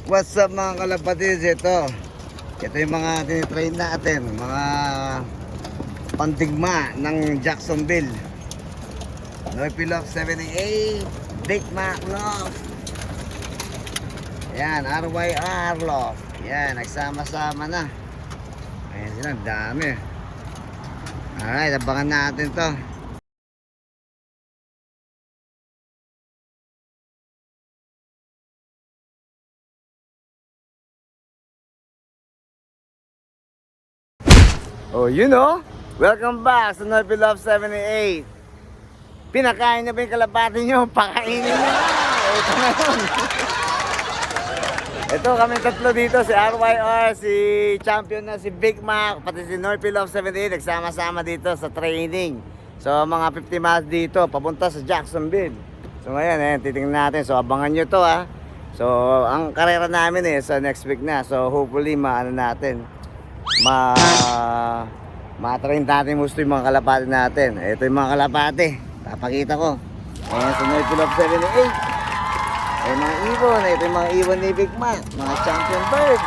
What's up mga kalapatids? Ito yung mga tinitrain natin, mga pandigma ng Jacksonville. Norpilok 78, Big Mac Loft. Yan, RYR Loft. Yan, nagsama-sama na. Ayan sila, dami. Alright, abangan natin to. Oh, you know, welcome back sa Norpilok 78. Pinakain na ba yung kalapati nyo? Pakainin nyo. Ito na yun. Ito kami tatlo dito, si RYR, si champion na si Big Mac, pati si Norpilok 78, nagsama-sama dito sa training. So mga 50 miles dito, papunta sa Jacksonville. So ngayon, titingnan natin. So abangan nyo to ha. So ang karera namin sa next week na. So hopefully maano natin. Ma-train natin gusto yung mga kalapati natin. Ito yung mga kalapati. Papakita ko. Ayan sa Norpilok 78. Ay mga ibon, ito yung mga ibon ni Big Mac, mga champion bird.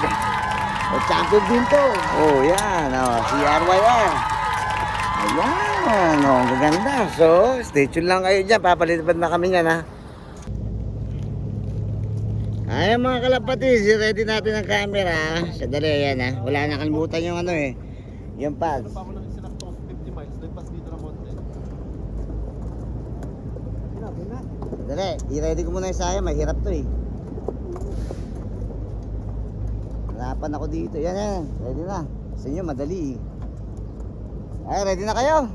O champion din to. Oh, yan, si RYR. Ayan, ang gaganda. So, stay tuned lang kayo dyan. Papalitipad na kami yan, ha. Ayan mga kalapati, ready natin ang camera. Sadali, yan, ha. Wala na kalimutan yung yung pads. Dali, i-ready ko muna yung saya, mahirap to Hanapan ako dito, yan, ready na. Sa inyo, madali Ay, ready na kayo?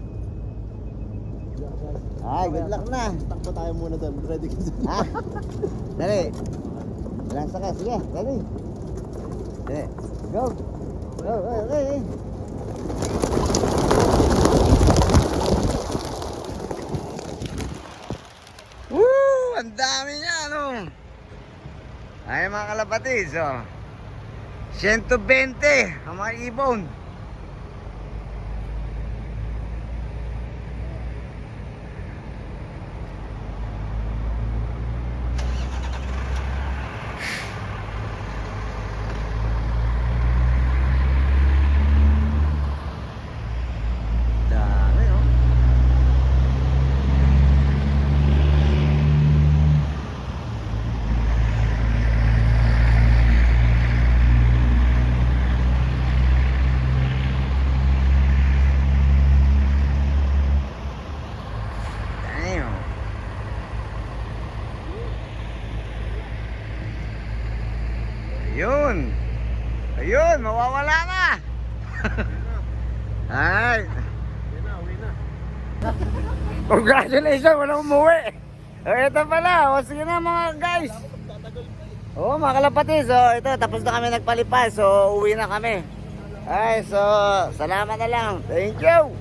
Ay, good luck na. Takbo tayo muna doon, ready ka dyan. Ha? Dali. Lansa ka, sige, ready. Dali, go. Go, okay. Woo! Ang dami niya, Ay mga kalapatids, 120 ang mga ibon. Dami, Ayun. Ayun, mawawala na. Ay. Uwi na. Congratulations, walang umuwi. Ito pala, sige na mga guys. Mga kalapati, ito, tapos na kami nagpalipad, so uwi na kami. Ay, so, salamat na lang. Thank you.